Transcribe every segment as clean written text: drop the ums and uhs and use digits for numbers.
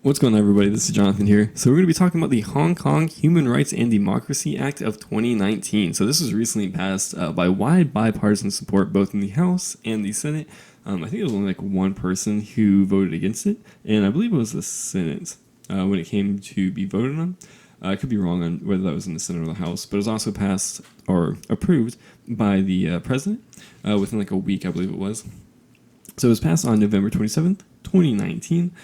What's going on, everybody? This is Jonathan here. So we're going to be talking about the Hong Kong Human Rights and Democracy Act of 2019. So this was recently passed by wide bipartisan support both in the House and the Senate. I think it was only like one person who voted against it, and I believe it was the Senate when it came to be voted on. I could be wrong on whether that was in the Senate or the House, but it was also passed or approved by the president within like a week, I believe it was. So it was passed on November 27th, 2019.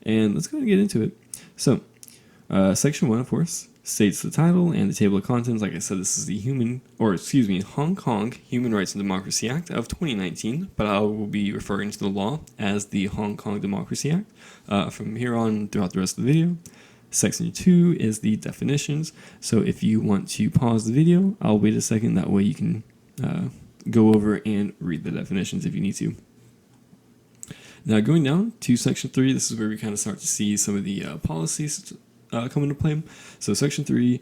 And let's go ahead and get into it. So, Section 1, of course, states the title and the table of contents. Like I said, this is the Hong Kong Human Rights and Democracy Act of 2019, but I will be referring to the law as the Hong Kong Democracy Act from here on throughout the rest of the video. Section 2 is the definitions. So if you want to pause the video, I'll wait a second. That way you can go over and read the definitions if you need to. Now, going down to Section 3, this is where we kind of start to see some of the policies come into play. So Section 3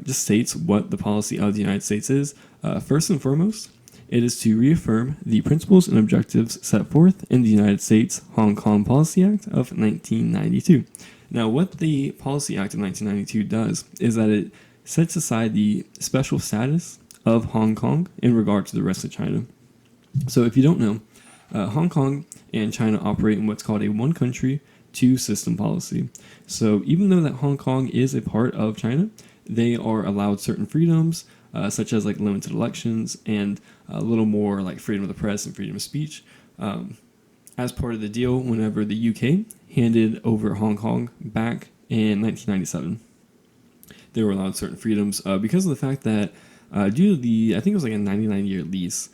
just states what the policy of the United States is. First and foremost, it is to reaffirm the principles and objectives set forth in the United States Hong Kong Policy Act of 1992. Now, what the Policy Act of 1992 does is that it sets aside the special status of Hong Kong in regard to the rest of China. So if you don't know, Hong Kong and China operate in what's called a one country, two system policy. So even though that Hong Kong is a part of China, they are allowed certain freedoms, such as like limited elections and a little more like freedom of the press and freedom of speech. As part of the deal, whenever the UK handed over Hong Kong back in 1997, they were allowed certain freedoms because of the fact that due to I think it was like a 99-year lease,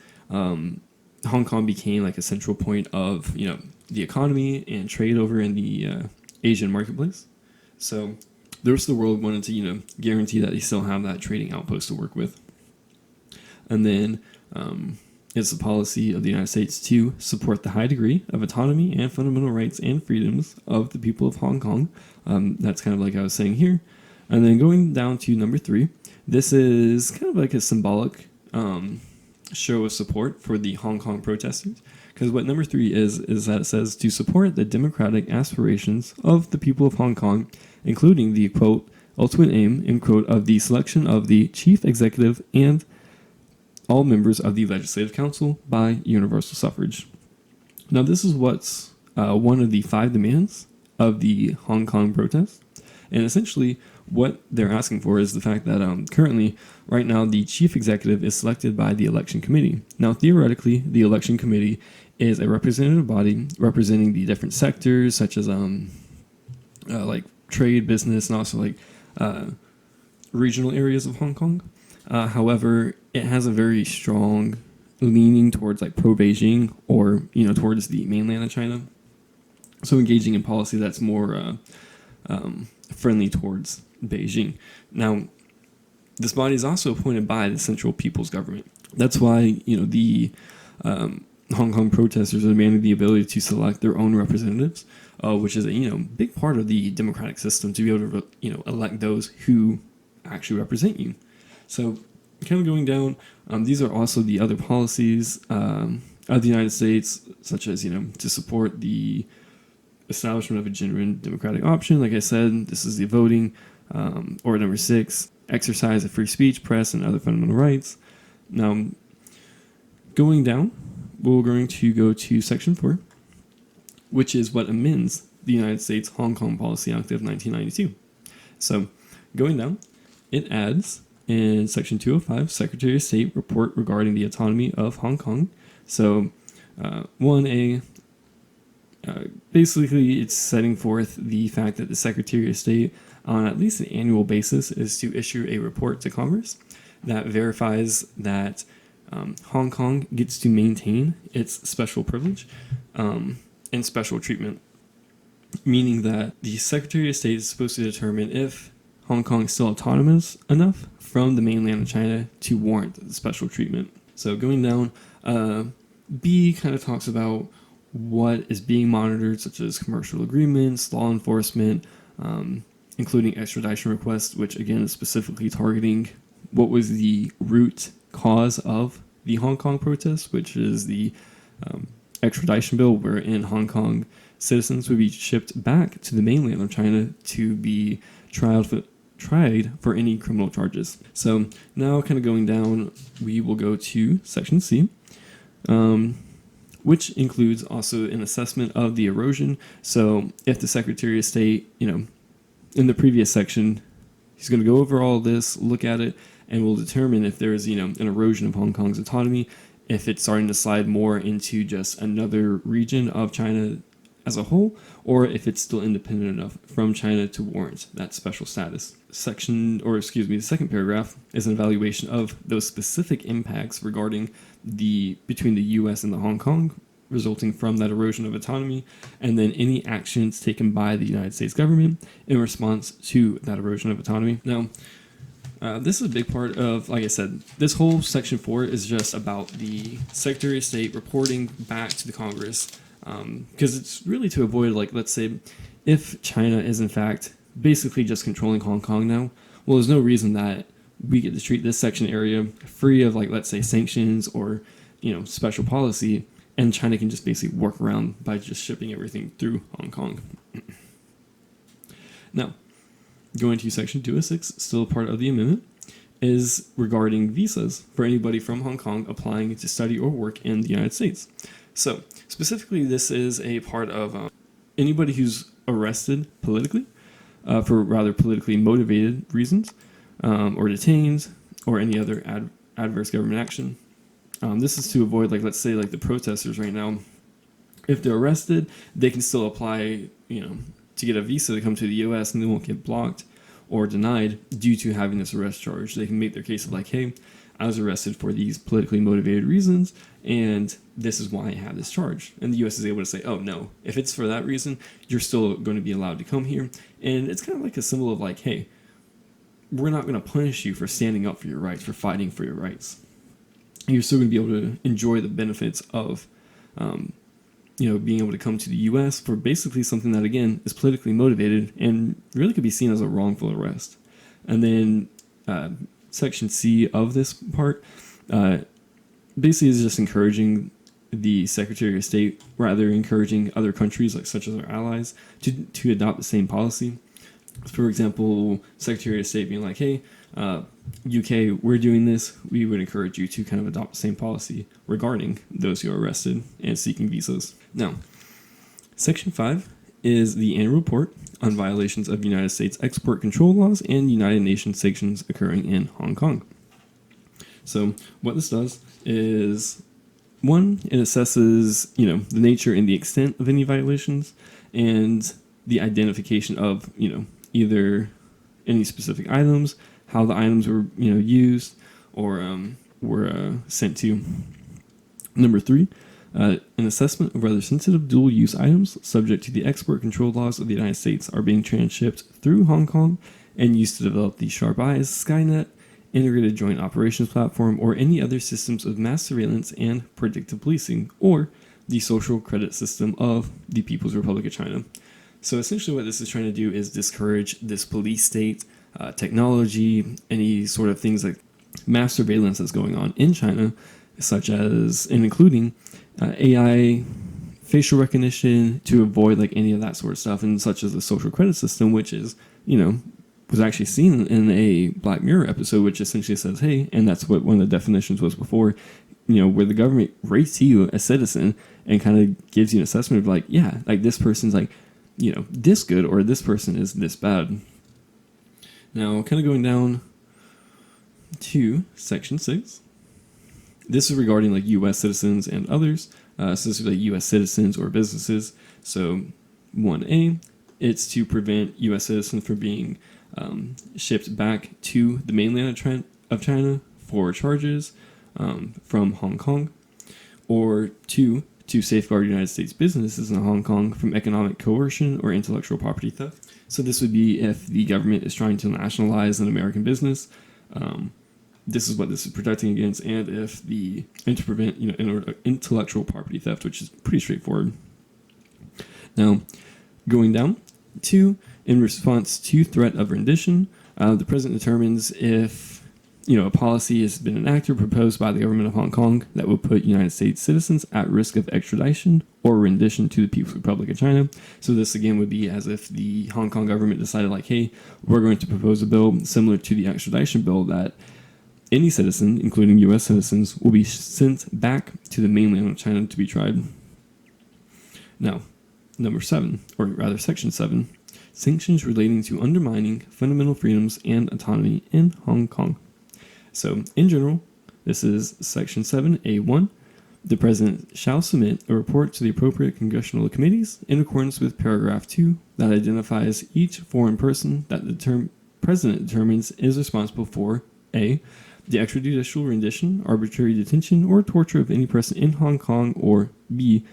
Hong Kong became like a central point of, the economy and trade over in the Asian marketplace. So the rest of the world wanted to, guarantee that they still have that trading outpost to work with. And then it's the policy of the United States to support the high degree of autonomy and fundamental rights and freedoms of the people of Hong Kong. That's kind of like I was saying here. And then going down to number 3, this is kind of like a symbolic show of support for the Hong Kong protesters, because what number 3 is that it says to support the democratic aspirations of the people of Hong Kong, including the quote ultimate aim end quote of the selection of the chief executive and all members of the legislative council by universal suffrage. Now this is what's one of the 5 demands of the Hong Kong protest, and essentially what they're asking for is the fact that currently, right now, the chief executive is selected by the election committee. Now, theoretically, the election committee is a representative body representing the different sectors, such as like trade, business, and also like regional areas of Hong Kong. However, it has a very strong leaning towards like pro-Beijing or towards the mainland of China. So engaging in policy that's more friendly towards Beijing. Now, this body is also appointed by the Central People's Government. That's why the Hong Kong protesters are demanding the ability to select their own representatives, which is a big part of the democratic system, to be able to elect those who actually represent you. So, kind of going down, these are also the other policies of the United States, such as to support the establishment of a genuine democratic option. Like I said, this is the voting, or number 6, exercise of free speech, press, and other fundamental rights. Now, going down, we're going to go to Section 4, which is what amends the United States Hong Kong Policy Act of 1992. So, going down, it adds in Section 205, Secretary of State report regarding the autonomy of Hong Kong. So, 1A, basically, it's setting forth the fact that the Secretary of State, on at least an annual basis, is to issue a report to Congress that verifies that Hong Kong gets to maintain its special privilege and special treatment, meaning that the Secretary of State is supposed to determine if Hong Kong is still autonomous enough from the mainland of China to warrant the special treatment. So going down, B kind of talks about what is being monitored, such as commercial agreements, law enforcement, including extradition requests, which again is specifically targeting what was the root cause of the Hong Kong protests, which is the extradition bill, wherein Hong Kong citizens would be shipped back to the mainland of China to be tried for any criminal charges. So now kind of going down, we will go to Section C, which includes also an assessment of the erosion. So if the Secretary of State, in the previous section, he's going to go over all this, look at it, and will determine if there is, an erosion of Hong Kong's autonomy, if it's starting to slide more into just another region of China as a whole, or if it's still independent enough from China to warrant that special status. The second paragraph is an evaluation of those specific impacts regarding between the U.S. and the Hong Kong resulting from that erosion of autonomy, and then any actions taken by the United States government in response to that erosion of autonomy. Now, this is a big part of, like I said, this whole Section 4 is just about the Secretary of State reporting back to the Congress, because it's really to avoid, let's say, if China is in fact basically just controlling Hong Kong now, well, there's no reason that we get to treat this section area free of, let's say, sanctions or, special policy, and China can just basically work around by just shipping everything through Hong Kong. Now, going to Section 206, still a part of the amendment, is regarding visas for anybody from Hong Kong applying to study or work in the United States. So, specifically, this is a part of anybody who's arrested politically, for rather politically motivated reasons, or detained, or any other adverse government action. This is to avoid, let's say, the protesters right now. If they're arrested, they can still apply, to get a visa to come to the U.S. and they won't get blocked or denied due to having this arrest charge. They can make their case of hey, I was arrested for these politically motivated reasons, and this is why I have this charge. And the U.S. is able to say, oh, no, if it's for that reason, you're still going to be allowed to come here. And it's kind of like a symbol of hey, we're not going to punish you for standing up for your rights, for fighting for your rights. You're still going to be able to enjoy the benefits of, being able to come to the U.S. for basically something that, again, is politically motivated and really could be seen as a wrongful arrest. And then Section C of this part basically is just encouraging the Secretary of State, rather encouraging other countries, such as our allies, to adopt the same policy. For example, Secretary of State being hey, UK, we're doing this, we would encourage you to kind of adopt the same policy regarding those who are arrested and seeking visas. Now, Section 5 is the annual report on violations of United States export control laws and United Nations sanctions occurring in Hong Kong. So what this does is, one, it assesses, the nature and the extent of any violations and the identification of, either any specific items, how the items were, used or were sent to. Number 3, an assessment of whether sensitive dual-use items subject to the export control laws of the United States are being transshipped through Hong Kong and used to develop the Sharp Eyes, Skynet, Integrated Joint Operations Platform, or any other systems of mass surveillance and predictive policing, or the social credit system of the People's Republic of China. So essentially what this is trying to do is discourage this police state, technology, any sort of things like mass surveillance that's going on in China, such as, and including AI, facial recognition, to avoid any of that sort of stuff, and such as the social credit system, which is, was actually seen in a Black Mirror episode, which essentially says, hey, and that's what one of the definitions was before, where the government rates you a citizen and kind of gives you an assessment of this person's this good, or this person is this bad. Now, kind of going down to Section 6. This is regarding U.S. citizens and others. So this is U.S. citizens or businesses. So 1A, it's to prevent U.S. citizens from being shipped back to the mainland of China for charges from Hong Kong. Or 2, to safeguard United States businesses in Hong Kong from economic coercion or intellectual property theft. So this would be if the government is trying to nationalize an American business. This is what this is protecting against, and if and to prevent intellectual property theft, which is pretty straightforward. Now, going down to, in response to threat of rendition, the president determines if a policy has been enacted or proposed by the government of Hong Kong that would put United States citizens at risk of extradition or rendition to the People's Republic of China. So this again would be as if the Hong Kong government decided like, hey, we're going to propose a bill similar to the extradition bill that any citizen, including U.S. citizens, will be sent back to the mainland of China to be tried. Now, number 7, or rather section 7, sanctions relating to undermining fundamental freedoms and autonomy in Hong Kong. So, in general, this is Section 7A1. The President shall submit a report to the appropriate congressional committees in accordance with Paragraph 2 that identifies each foreign person that the President determines is responsible for A. the extrajudicial rendition, arbitrary detention, or torture of any person in Hong Kong, or B.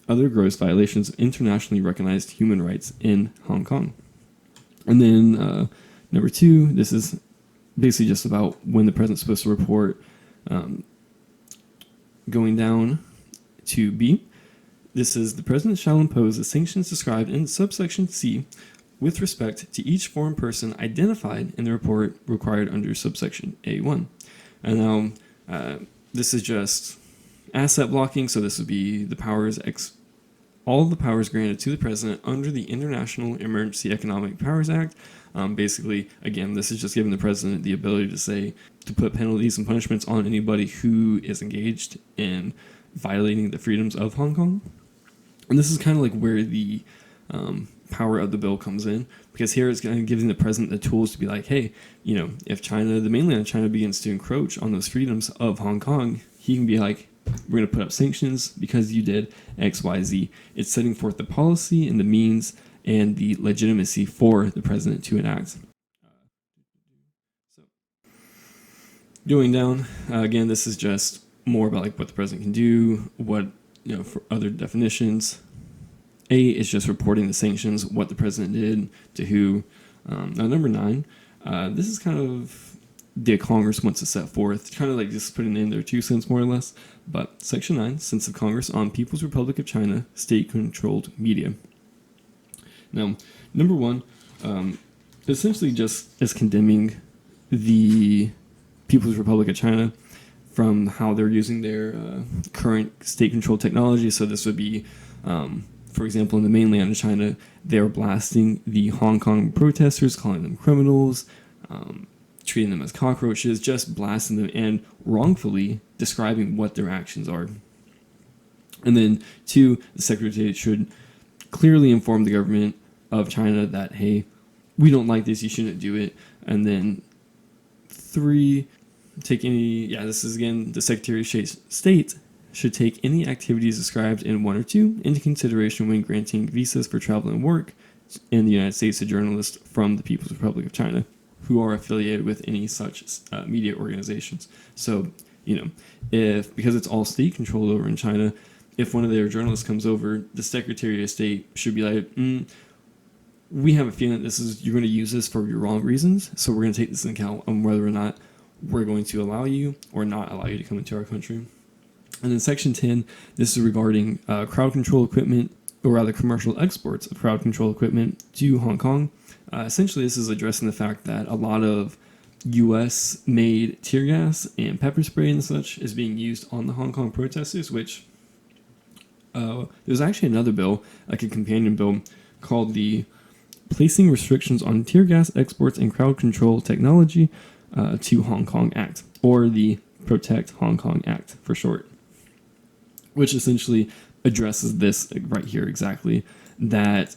other gross violations of internationally recognized human rights in Hong Kong. And then number 2, this is basically just about when the president's supposed to report. Going down to B, this is the president shall impose the sanctions described in subsection C with respect to each foreign person identified in the report required under subsection A1. And now this is just asset blocking, so this would be the powers all of the powers granted to the president under the International Emergency Economic Powers Act. Basically, again, this is just giving the president the ability to put penalties and punishments on anybody who is engaged in violating the freedoms of Hong Kong. And this is kind of like where the power of the bill comes in, because here it's kind of giving the president the tools to be like, hey, if China, the mainland of China, begins to encroach on those freedoms of Hong Kong, he can be like, we're going to put up sanctions because you did X, Y, Z. It's setting forth the policy and the means and the legitimacy for the president to enact. So, going down, again, this is just more about like what the president can do, what, for other definitions. A is just reporting the sanctions, what the president did, to who. Now, number 9, this is kind of the Congress wants to set forth, kind of like just putting in their 2 cents more or less. But Section 9, Sense of Congress on People's Republic of China State-Controlled Media. Now, number 1, essentially just is condemning the People's Republic of China from how they're using their current state-controlled technology. So this would be, for example, in the mainland of China, they're blasting the Hong Kong protesters, calling them criminals, treating them as cockroaches, just blasting them and wrongfully describing what their actions are. And then 2, the Secretary should clearly inform the government of China that, hey, we don't like this, you shouldn't do it. And then 3, this is again, the Secretary of State should take any activities described in 1 or 2 into consideration when granting visas for travel and work in the United States to journalists from the People's Republic of China who are affiliated with any such media organizations. So, because it's all state controlled over in China, if one of their journalists comes over, the Secretary of State should be like, we have a feeling you're going to use this for your wrong reasons, so we're going to take this into account on whether or not we're going to allow you or not allow you to come into our country. And then Section 10, this is regarding crowd control equipment, or rather commercial exports of crowd control equipment to Hong Kong. Essentially, this is addressing the fact that a lot of U.S.-made tear gas and pepper spray and such is being used on the Hong Kong protesters, which there's actually another bill, like a companion bill, called the Placing Restrictions on Tear Gas Exports and Crowd Control Technology to Hong Kong Act, or the Protect Hong Kong Act for short, which essentially addresses this right here exactly, that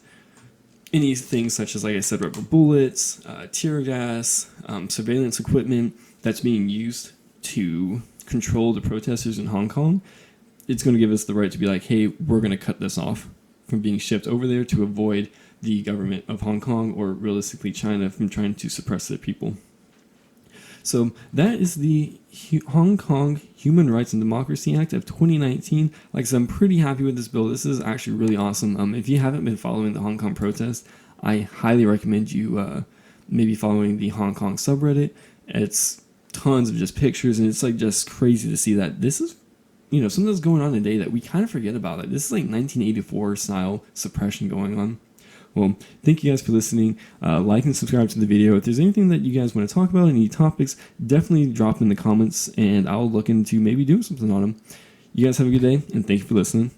anything such as, like I said, rubber bullets, tear gas, surveillance equipment that's being used to control the protesters in Hong Kong, it's going to give us the right to be like, hey, we're going to cut this off from being shipped over there to avoid the government of Hong Kong, or realistically China, from trying to suppress their people. So that is the Hong Kong Human Rights and Democracy Act of 2019. Like I said, I'm pretty happy with this bill. This is actually really awesome. If you haven't been following the Hong Kong protests, I highly recommend you maybe following the Hong Kong subreddit. It's tons of just pictures, and it's like just crazy to see that this is, something that's going on today that we kind of forget about. Like, this is like 1984 style suppression going on. Well, thank you guys for listening. Like and subscribe to the video. If there's anything that you guys want to talk about, any topics, definitely drop in the comments, and I'll look into maybe doing something on them. You guys have a good day, and thank you for listening.